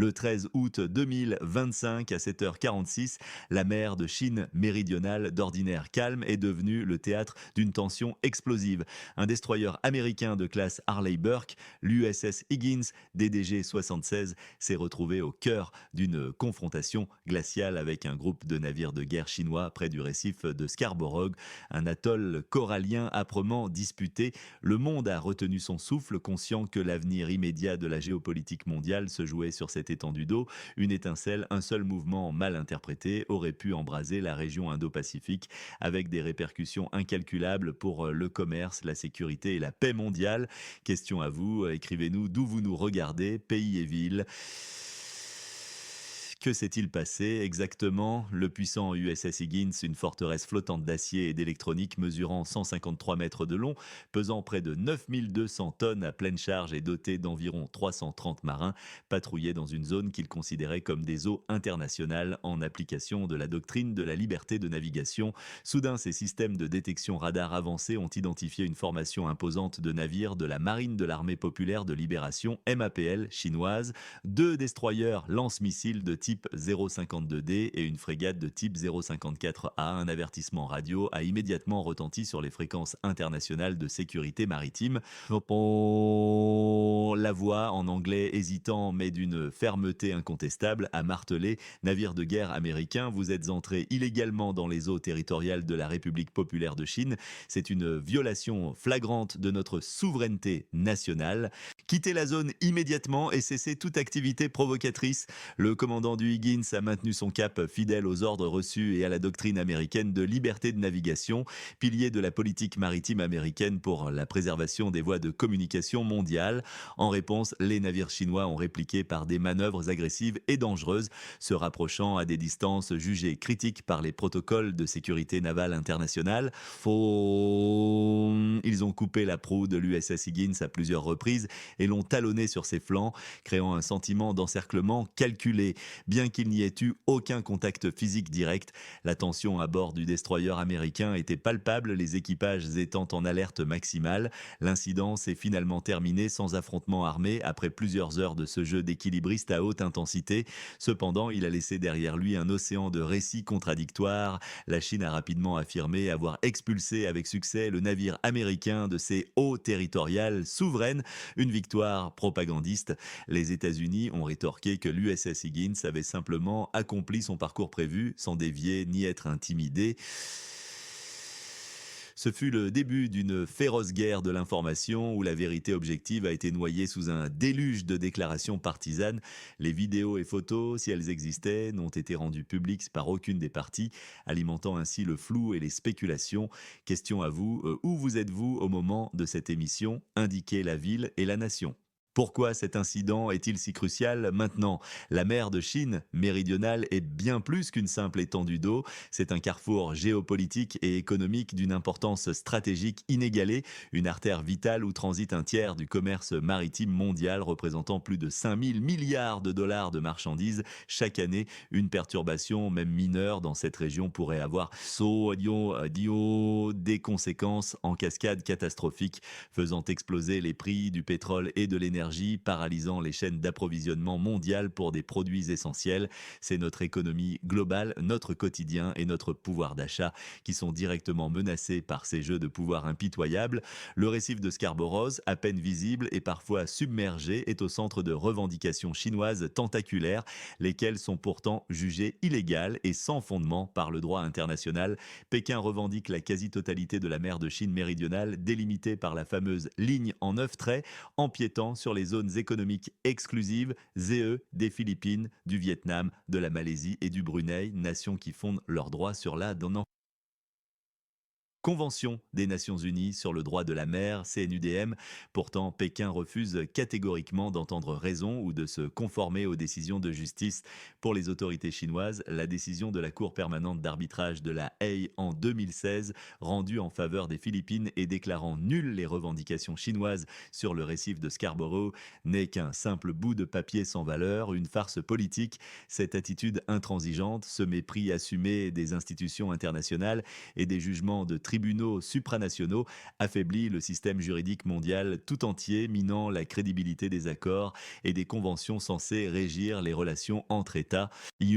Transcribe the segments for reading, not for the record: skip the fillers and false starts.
Le 13 août 2025 à 7h46, la mer de Chine méridionale, d'ordinaire calme, est devenue le théâtre d'une tension explosive. Un destroyer américain de classe Harley Burke, l'USS Higgins DDG 76, s'est retrouvé au cœur d'une confrontation glaciale avec un groupe de navires de guerre chinois près du récif de Scarborough, un atoll corallien âprement disputé. Le monde a retenu son souffle, conscient que l'avenir immédiat de la géopolitique mondiale se jouait sur cette étendue d'eau. Une étincelle, un seul mouvement mal interprété aurait pu embraser la région Indo-Pacifique avec des répercussions incalculables pour le commerce, la sécurité et la paix mondiale. Question à vous, écrivez-nous d'où vous nous regardez, pays et ville. Que s'est-il passé exactement? Le puissant USS Higgins, une forteresse flottante d'acier et d'électronique mesurant 153 mètres de long, pesant près de 9200 tonnes à pleine charge et doté d'environ 330 marins, patrouillait dans une zone qu'il considérait comme des eaux internationales en application de la doctrine de la liberté de navigation. Soudain, ces systèmes de détection radar avancés ont identifié une formation imposante de navires de la marine de l'armée populaire de libération MAPL chinoise, deux destroyers lance-missiles de type 052D et une frégate de type 054A. Un avertissement radio a immédiatement retenti sur les fréquences internationales de sécurité maritime. La voix, en anglais hésitant mais d'une fermeté incontestable, a martelé: navire de guerre américain, vous êtes entré illégalement dans les eaux territoriales de la République populaire de Chine. C'est une violation flagrante de notre souveraineté nationale. Quittez la zone immédiatement et cessez toute activité provocatrice. Le commandant du Higgins a maintenu son cap, fidèle aux ordres reçus et à la doctrine américaine de liberté de navigation, pilier de la politique maritime américaine pour la préservation des voies de communication mondiales. En réponse, les navires chinois ont répliqué par des manœuvres agressives et dangereuses, se rapprochant à des distances jugées critiques par les protocoles de sécurité navale internationale. Ils ont coupé la proue de l'USS Higgins à plusieurs reprises et l'ont talonné sur ses flancs, créant un sentiment d'encerclement calculé. Bien qu'il n'y ait eu aucun contact physique direct, la tension à bord du destroyer américain était palpable, les équipages étant en alerte maximale. L'incident s'est finalement terminé sans affrontement armé après plusieurs heures de ce jeu d'équilibriste à haute intensité. Cependant, il a laissé derrière lui un océan de récits contradictoires. La Chine a rapidement affirmé avoir expulsé avec succès le navire américain de ses eaux territoriales souveraines, une victoire propagandiste. Les États-Unis ont rétorqué que l'USS Higgins avait simplement accompli son parcours prévu, sans dévier ni être intimidé. Ce fut le début d'une féroce guerre de l'information où la vérité objective a été noyée sous un déluge de déclarations partisanes. Les vidéos et photos, si elles existaient, n'ont été rendues publiques par aucune des parties, alimentant ainsi le flou et les spéculations. Question à vous, où vous êtes-vous au moment de cette émission? Indiquez la ville et la nation. Pourquoi cet incident est-il si crucial maintenant? La mer de Chine méridionale est bien plus qu'une simple étendue d'eau. C'est un carrefour géopolitique et économique d'une importance stratégique inégalée, une artère vitale où transite un tiers du commerce maritime mondial représentant plus de 5000 milliards de dollars de marchandises chaque année. Une perturbation, même mineure, dans cette région pourrait avoir des conséquences en cascade catastrophiques, faisant exploser les prix du pétrole et de l'énergie, paralysant les chaînes d'approvisionnement mondiales pour des produits essentiels. C'est notre économie globale, notre quotidien et notre pouvoir d'achat qui sont directement menacés par ces jeux de pouvoir impitoyables. Le récif de Scarborough, à peine visible et parfois submergé, est au centre de revendications chinoises tentaculaires, lesquelles sont pourtant jugées illégales et sans fondement par le droit international. Pékin revendique la quasi-totalité de la mer de Chine méridionale, délimitée par la fameuse ligne en 9 traits, empiétant sur les zones économiques exclusives, ZE, des Philippines, du Vietnam, de la Malaisie et du Brunei, nations qui fondent leurs droits sur la Convention des Nations Unies sur le droit de la mer, CNUDM. Pourtant, Pékin refuse catégoriquement d'entendre raison ou de se conformer aux décisions de justice. Pour les autorités chinoises, la décision de la Cour permanente d'arbitrage de la Haye en 2016, rendue en faveur des Philippines et déclarant nulles les revendications chinoises sur le récif de Scarborough, n'est qu'un simple bout de papier sans valeur, une farce politique. Cette attitude intransigeante, ce mépris assumé des institutions internationales et des jugements de tribunaux supranationaux affaiblit le système juridique mondial tout entier, minant la crédibilité des accords et des conventions censées régir les relations entre États. Elle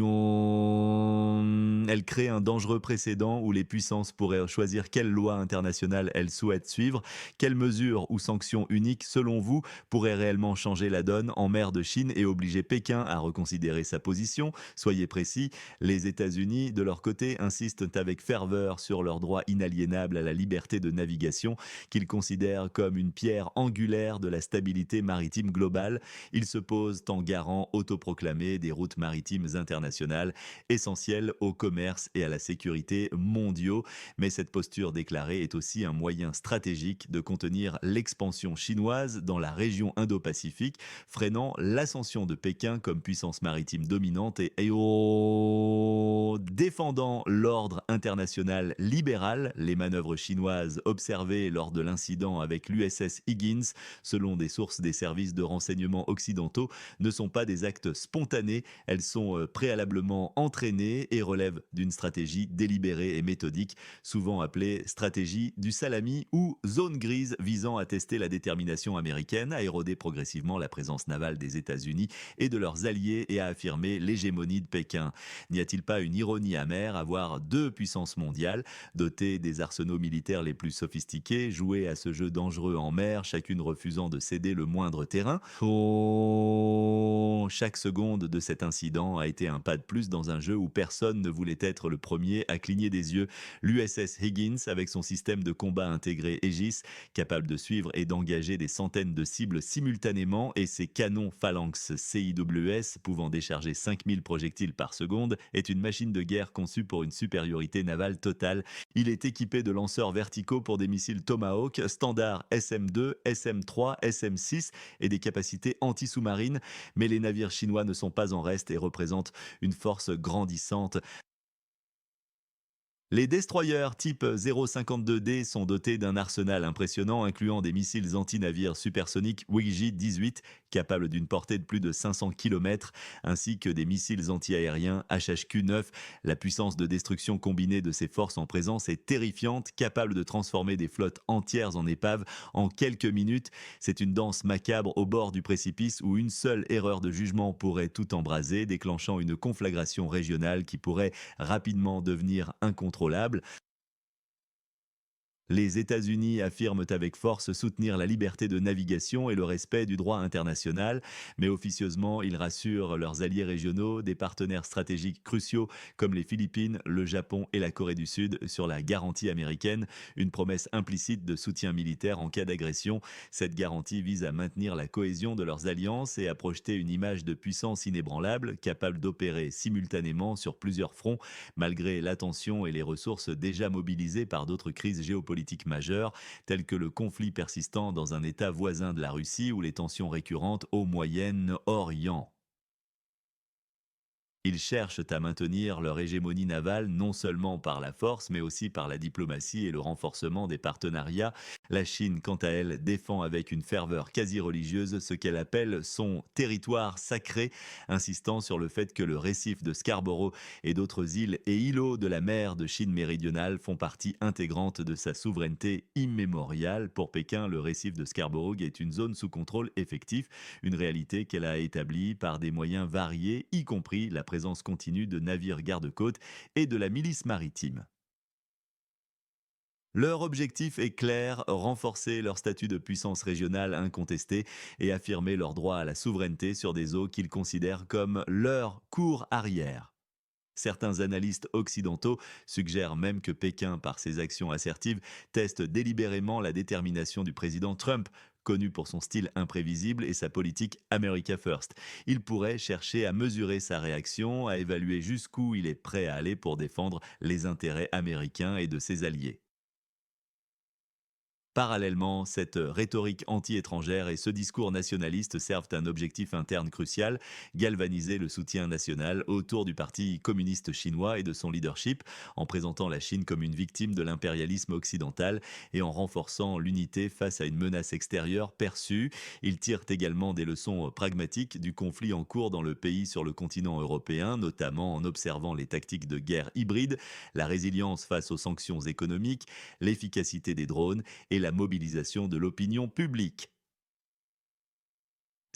crée un dangereux précédent où les puissances pourraient choisir quelle loi internationale elles souhaitent suivre. Quelles mesures ou sanctions uniques, selon vous, pourraient réellement changer la donne en mer de Chine et obliger Pékin à reconsidérer sa position? Soyez précis, les États-Unis, de leur côté, insistent avec ferveur sur leur droit inaliénable à la liberté de navigation, qu'ils considèrent comme une pierre angulaire de la stabilité maritime globale. Ils se posent en garant autoproclamé des routes maritimes internationales essentielles au commerce et à la sécurité mondiaux. Mais cette posture déclarée est aussi un moyen stratégique de contenir l'expansion chinoise dans la région Indo-Pacifique, freinant l'ascension de Pékin comme puissance maritime dominante et défendant l'ordre international libéral. Les manœuvres chinoises observées lors de l'incident avec l'USS Higgins, selon des sources des services de renseignement occidentaux, ne sont pas des actes spontanés, elles sont préalablement entraînées et relèvent d'une stratégie délibérée et méthodique, souvent appelée stratégie du salami ou zone grise, visant à tester la détermination américaine, à éroder progressivement la présence navale des États-Unis et de leurs alliés et à affirmer l'hégémonie de Pékin. N'y a-t-il pas une ironie amère à voir deux puissances mondiales, dotées des arsenaux militaires les plus sophistiqués, jouer à ce jeu dangereux en mer, chacune refusant de céder le moindre terrain? Chaque seconde de cet incident a été un pas de plus dans un jeu où personne ne voulait être le premier à cligner des yeux. L'USS Higgins, avec son système de combat intégré Aegis, capable de suivre et d'engager des centaines de cibles simultanément, et ses canons Phalanx CIWS pouvant décharger 5000 projectiles par seconde, est une machine de guerre conçue pour une supériorité navale totale. Il est équipé de lanceurs verticaux pour des missiles Tomahawk, standard SM-2, SM-3, SM-6 et des capacités anti-sous-marines, mais les navires chinois ne sont pas en reste et représentent une force grandissante. Les destroyers type 052D sont dotés d'un arsenal impressionnant incluant des missiles anti-navires supersoniques WIG-18 capables d'une portée de plus de 500 km ainsi que des missiles anti-aériens HHQ-9. La puissance de destruction combinée de ces forces en présence est terrifiante, capable de transformer des flottes entières en épaves en quelques minutes. C'est une danse macabre au bord du précipice où une seule erreur de jugement pourrait tout embraser, déclenchant une conflagration régionale qui pourrait rapidement devenir incontrôlable. Les États-Unis affirment avec force soutenir la liberté de navigation et le respect du droit international, mais officieusement, ils rassurent leurs alliés régionaux, des partenaires stratégiques cruciaux comme les Philippines, le Japon et la Corée du Sud sur la garantie américaine, une promesse implicite de soutien militaire en cas d'agression. Cette garantie vise à maintenir la cohésion de leurs alliances et à projeter une image de puissance inébranlable, capable d'opérer simultanément sur plusieurs fronts, malgré l'attention et les ressources déjà mobilisées par d'autres crises géopolitiques majeures, telles que le conflit persistant dans un État voisin de la Russie ou les tensions récurrentes au Moyen-Orient. Ils cherchent à maintenir leur hégémonie navale non seulement par la force, mais aussi par la diplomatie et le renforcement des partenariats. La Chine, quant à elle, défend avec une ferveur quasi religieuse ce qu'elle appelle son territoire sacré, insistant sur le fait que le récif de Scarborough et d'autres îles et îlots de la mer de Chine méridionale font partie intégrante de sa souveraineté immémoriale. Pour Pékin, le récif de Scarborough est une zone sous contrôle effectif, une réalité qu'elle a établie par des moyens variés, y compris la présence continue de navires garde-côtes et de la milice maritime. Leur objectif est clair, renforcer leur statut de puissance régionale incontestée et affirmer leur droit à la souveraineté sur des eaux qu'ils considèrent comme leur cour arrière. Certains analystes occidentaux suggèrent même que Pékin, par ses actions assertives, teste délibérément la détermination du président Trump, connu pour son style imprévisible et sa politique America First. Il pourrait chercher à mesurer sa réaction, à évaluer jusqu'où il est prêt à aller pour défendre les intérêts américains et de ses alliés. Parallèlement, cette rhétorique anti-étrangère et ce discours nationaliste servent un objectif interne crucial, galvaniser le soutien national autour du Parti communiste chinois et de son leadership, en présentant la Chine comme une victime de l'impérialisme occidental et en renforçant l'unité face à une menace extérieure perçue. Ils tirent également des leçons pragmatiques du conflit en cours dans le pays sur le continent européen, notamment en observant les tactiques de guerre hybride, la résilience face aux sanctions économiques, l'efficacité des drones et la mobilisation de l'opinion publique.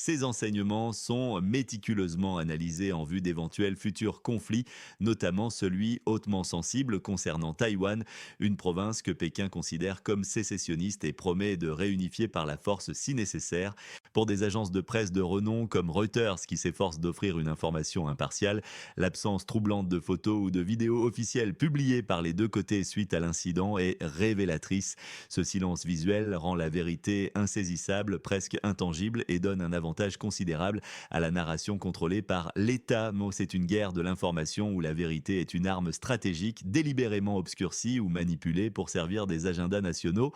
Ces enseignements sont méticuleusement analysés en vue d'éventuels futurs conflits, notamment celui hautement sensible concernant Taïwan, une province que Pékin considère comme sécessionniste et promet de réunifier par la force si nécessaire. Pour des agences de presse de renom comme Reuters qui s'efforcent d'offrir une information impartiale, l'absence troublante de photos ou de vidéos officielles publiées par les deux côtés suite à l'incident est révélatrice. Ce silence visuel rend la vérité insaisissable, presque intangible et donne un avantage considérable à la narration contrôlée par l'État. Mais c'est une guerre de l'information où la vérité est une arme stratégique délibérément obscurcie ou manipulée pour servir des agendas nationaux.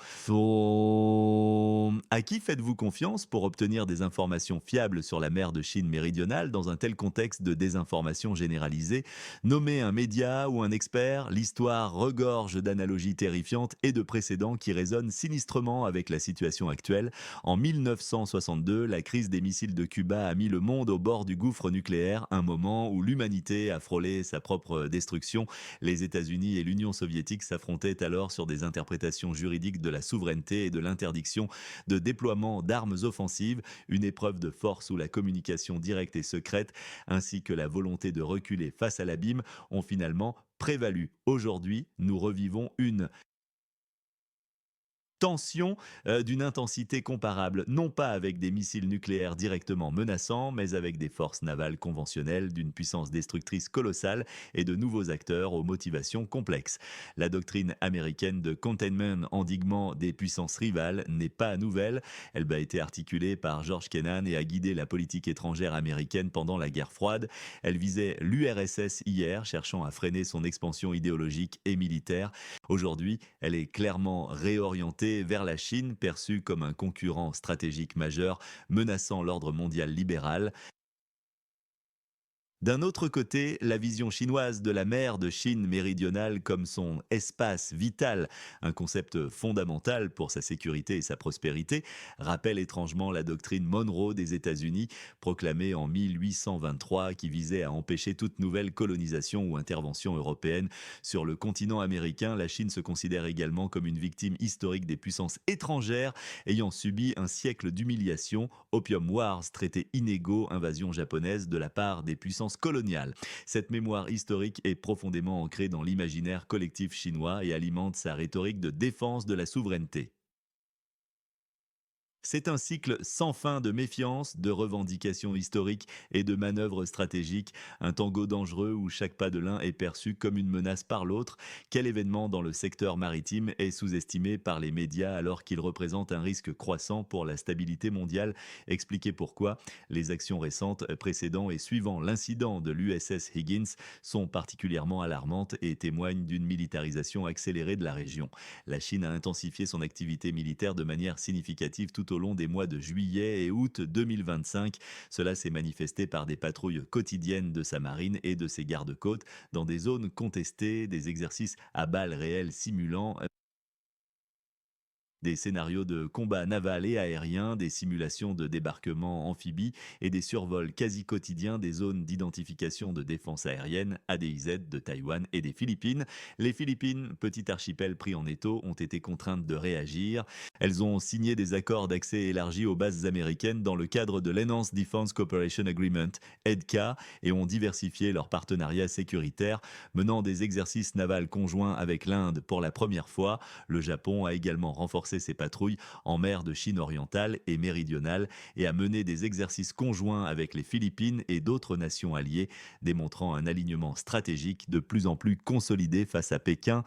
À qui faites-vous confiance pour obtenir des informations fiables sur la mer de Chine méridionale dans un tel contexte de désinformation généralisée? Nommez un média ou un expert, l'histoire regorge d'analogies terrifiantes et de précédents qui résonnent sinistrement avec la situation actuelle. En 1962, la crise des missiles de Cuba a mis le monde au bord du gouffre nucléaire, un moment où l'humanité a frôlé sa propre destruction. Les États-Unis et l'Union soviétique s'affrontaient alors sur des interprétations juridiques de la souveraineté et de l'interdiction de déploiement d'armes offensives, une épreuve de force où la communication directe et secrète, ainsi que la volonté de reculer face à l'abîme, ont finalement prévalu. Aujourd'hui, nous revivons une tension d'une intensité comparable, non pas avec des missiles nucléaires directement menaçants, mais avec des forces navales conventionnelles d'une puissance destructrice colossale et de nouveaux acteurs aux motivations complexes. La doctrine américaine de containment, endiguement des puissances rivales, n'est pas nouvelle. Elle a été articulée par George Kennan et a guidé la politique étrangère américaine pendant la guerre froide. Elle visait l'URSS hier, cherchant à freiner son expansion idéologique et militaire. Aujourd'hui, elle est clairement réorientée vers la Chine, perçue comme un concurrent stratégique majeur menaçant l'ordre mondial libéral. D'un autre côté, la vision chinoise de la mer de Chine méridionale comme son espace vital, un concept fondamental pour sa sécurité et sa prospérité, rappelle étrangement la doctrine Monroe des États-Unis, proclamée en 1823, qui visait à empêcher toute nouvelle colonisation ou intervention européenne sur le continent américain. La Chine se considère également comme une victime historique des puissances étrangères, ayant subi un siècle d'humiliation, Opium Wars, traité inégaux, invasion japonaise de la part des puissances coloniale. Cette mémoire historique est profondément ancrée dans l'imaginaire collectif chinois et alimente sa rhétorique de défense de la souveraineté. C'est un cycle sans fin de méfiance, de revendications historiques et de manœuvres stratégiques, un tango dangereux où chaque pas de l'un est perçu comme une menace par l'autre. Quel événement dans le secteur maritime est sous-estimé par les médias alors qu'il représente un risque croissant pour la stabilité mondiale? Expliquez pourquoi. Les actions récentes précédant et suivant l'incident de l'USS Higgins sont particulièrement alarmantes et témoignent d'une militarisation accélérée de la région. La Chine a intensifié son activité militaire de manière significative tout au long des mois de juillet et août 2025. Cela s'est manifesté par des patrouilles quotidiennes de sa marine et de ses gardes-côtes dans des zones contestées, des exercices à balles réelles simulant des scénarios de combat naval et aérien, des simulations de débarquement amphibie et des survols quasi quotidiens des zones d'identification de défense aérienne ADIZ de Taïwan et des Philippines. Les Philippines, petit archipel pris en étau, ont été contraintes de réagir. Elles ont signé des accords d'accès élargi aux bases américaines dans le cadre de l'Enhanced Defense Cooperation Agreement, EDCA, et ont diversifié leur partenariat sécuritaire, menant des exercices navals conjoints avec l'Inde pour la première fois. Le Japon a également renforcé ses patrouilles en mer de Chine orientale et méridionale et a mené des exercices conjoints avec les Philippines et d'autres nations alliées, démontrant un alignement stratégique de plus en plus consolidé face à Pékin.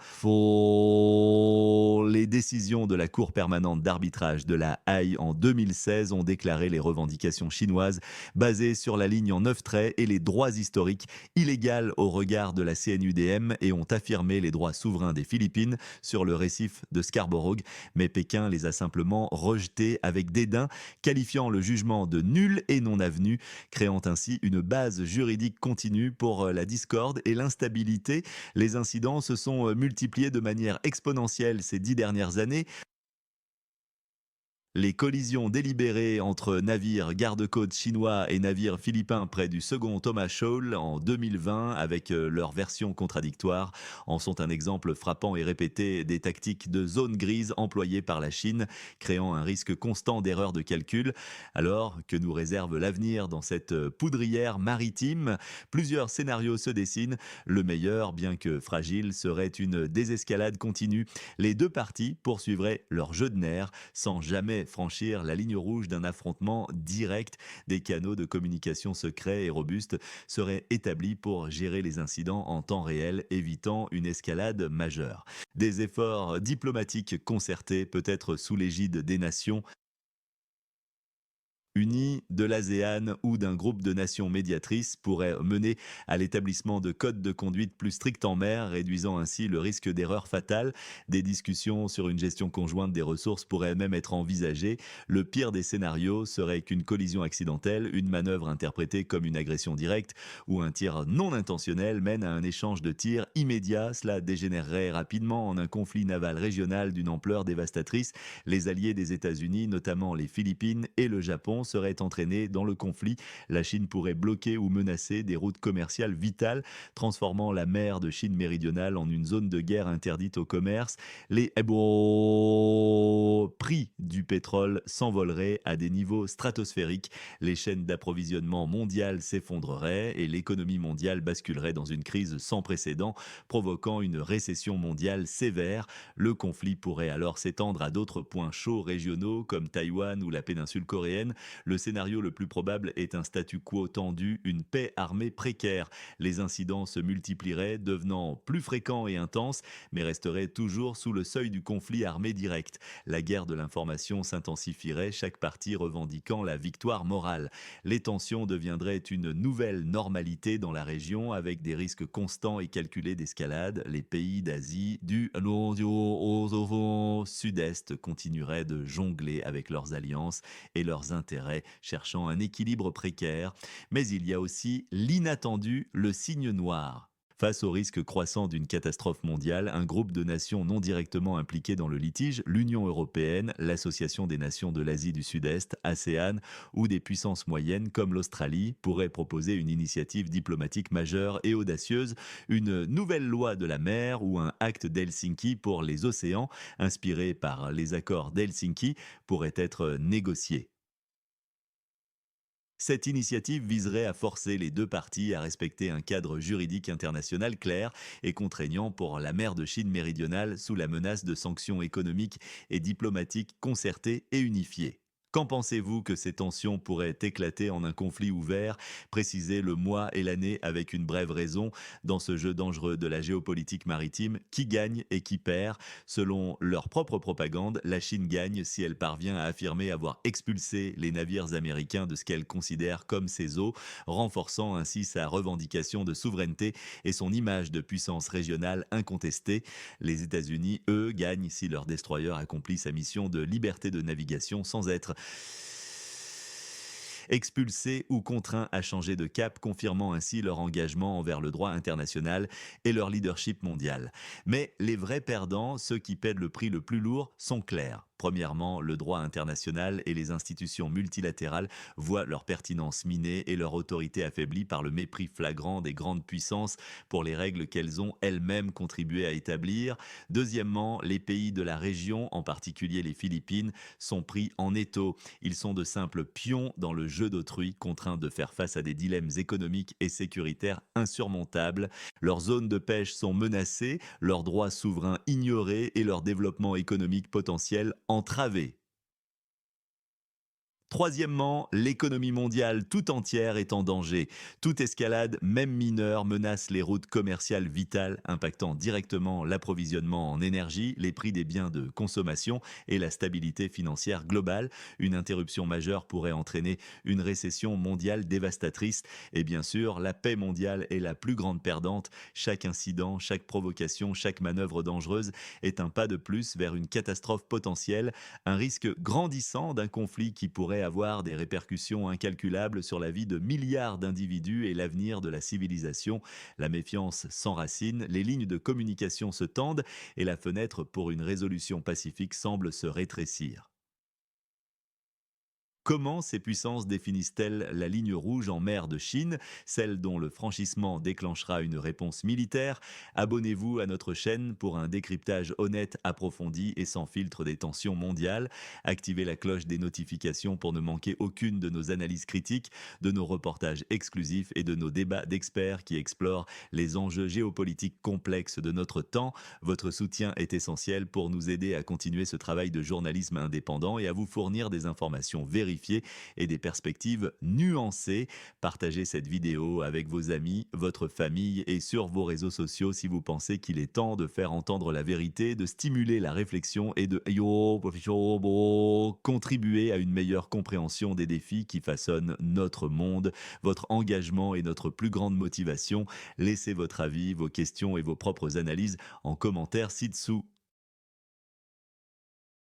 Les décisions de la Cour permanente d'arbitrage de la Haye en 2016 ont déclaré les revendications chinoises basées sur la ligne en 9 traits et les droits historiques illégales au regard de la CNUDM et ont affirmé les droits souverains des Philippines sur le récif de Scarborough, mais Pékin les a simplement rejetés avec dédain, qualifiant le jugement de nul et non avenu, créant ainsi une base juridique continue pour la discorde et l'instabilité. Les incidents se sont multipliés de manière exponentielle ces 10 dernières années. Les collisions délibérées entre navires garde-côtes chinois et navires philippins près du second Thomas Shoal en 2020, avec leurs versions contradictoires, en sont un exemple frappant et répété des tactiques de zone grise employées par la Chine, créant un risque constant d'erreur de calcul. Alors que nous réserve l'avenir dans cette poudrière maritime? Plusieurs scénarios se dessinent. Le meilleur, bien que fragile, serait une désescalade continue. Les deux parties poursuivraient leur jeu de nerfs sans jamais franchir la ligne rouge d'un affrontement direct. Des canaux de communication secrets et robustes seraient établis pour gérer les incidents en temps réel, évitant une escalade majeure. Des efforts diplomatiques concertés, peut-être sous l'égide des nations Unies, de l'ASEAN ou d'un groupe de nations médiatrices pourraient mener à l'établissement de codes de conduite plus stricts en mer, réduisant ainsi le risque d'erreur fatale. Des discussions sur une gestion conjointe des ressources pourraient même être envisagées. Le pire des scénarios serait qu'une collision accidentelle, une manœuvre interprétée comme une agression directe ou un tir non intentionnel mène à un échange de tirs immédiat. Cela dégénérerait rapidement en un conflit naval régional d'une ampleur dévastatrice. Les alliés des États-Unis, notamment les Philippines et le Japon, seraient entraînés dans le conflit. La Chine pourrait bloquer ou menacer des routes commerciales vitales, transformant la mer de Chine méridionale en une zone de guerre interdite au commerce. Les prix du pétrole s'envoleraient à des niveaux stratosphériques. Les chaînes d'approvisionnement mondiales s'effondreraient et l'économie mondiale basculerait dans une crise sans précédent, provoquant une récession mondiale sévère. Le conflit pourrait alors s'étendre à d'autres points chauds régionaux comme Taïwan ou la péninsule coréenne. Le scénario le plus probable est un statu quo tendu, une paix armée précaire. Les incidents se multiplieraient, devenant plus fréquents et intenses, mais resteraient toujours sous le seuil du conflit armé direct. La guerre de l'information s'intensifierait, chaque partie revendiquant la victoire morale. Les tensions deviendraient une nouvelle normalité dans la région, avec des risques constants et calculés d'escalade. Les pays d'Asie du sud-est continueraient de jongler avec leurs alliances et leurs intérêts, cherchant un équilibre précaire. Mais il y a aussi l'inattendu, le signe noir. Face au risque croissant d'une catastrophe mondiale, un groupe de nations non directement impliquées dans le litige, l'Union européenne, l'Association des nations de l'Asie du Sud-Est, ASEAN, ou des puissances moyennes comme l'Australie, pourraient proposer une initiative diplomatique majeure et audacieuse, une nouvelle loi de la mer ou un acte d'Helsinki pour les océans, inspiré par les accords d'Helsinki, pourrait être négocié. Cette initiative viserait à forcer les deux parties à respecter un cadre juridique international clair et contraignant pour la mer de Chine méridionale sous la menace de sanctions économiques et diplomatiques concertées et unifiées. Qu'en pensez-vous que ces tensions pourraient éclater en un conflit ouvert? Précisez le mois et l'année avec une brève raison. Dans ce jeu dangereux de la géopolitique maritime, qui gagne et qui perd? Selon leur propre propagande, la Chine gagne si elle parvient à affirmer avoir expulsé les navires américains de ce qu'elle considère comme ses eaux, renforçant ainsi sa revendication de souveraineté et son image de puissance régionale incontestée. Les États-Unis, eux, gagnent si leur destroyer accomplit sa mission de liberté de navigation sans être expulsés ou contraints à changer de cap, confirmant ainsi leur engagement envers le droit international et leur leadership mondial. Mais les vrais perdants, ceux qui paient le prix le plus lourd, sont clairs. Premièrement, le droit international et les institutions multilatérales voient leur pertinence minée et leur autorité affaiblie par le mépris flagrant des grandes puissances pour les règles qu'elles ont elles-mêmes contribué à établir. Deuxièmement, les pays de la région, en particulier les Philippines, sont pris en étau. Ils sont de simples pions dans le jeu d'autrui, contraints de faire face à des dilemmes économiques et sécuritaires insurmontables. Leurs zones de pêche sont menacées, leurs droits souverains ignorés et leur développement économique potentiel entravé. Troisièmement, l'économie mondiale tout entière est en danger. Toute escalade, même mineure, menace les routes commerciales vitales, impactant directement l'approvisionnement en énergie, les prix des biens de consommation et la stabilité financière globale. Une interruption majeure pourrait entraîner une récession mondiale dévastatrice. Et bien sûr, la paix mondiale est la plus grande perdante. Chaque incident, chaque provocation, chaque manœuvre dangereuse est un pas de plus vers une catastrophe potentielle, un risque grandissant d'un conflit qui pourrait avoir des répercussions incalculables sur la vie de milliards d'individus et l'avenir de la civilisation. La méfiance s'enracine, les lignes de communication se tendent et la fenêtre pour une résolution pacifique semble se rétrécir. Comment ces puissances définissent-elles la ligne rouge en mer de Chine, celle dont le franchissement déclenchera une réponse militaire? Abonnez-vous à notre chaîne pour un décryptage honnête, approfondi et sans filtre des tensions mondiales. Activez la cloche des notifications pour ne manquer aucune de nos analyses critiques, de nos reportages exclusifs et de nos débats d'experts qui explorent les enjeux géopolitiques complexes de notre temps. Votre soutien est essentiel pour nous aider à continuer ce travail de journalisme indépendant et à vous fournir des informations vérifiées et des perspectives nuancées. Partagez cette vidéo avec vos amis, votre famille et sur vos réseaux sociaux si vous pensez qu'il est temps de faire entendre la vérité, de stimuler la réflexion et de contribuer à une meilleure compréhension des défis qui façonnent notre monde. Votre engagement est notre plus grande motivation. Laissez votre avis, vos questions et vos propres analyses en commentaire ci-dessous.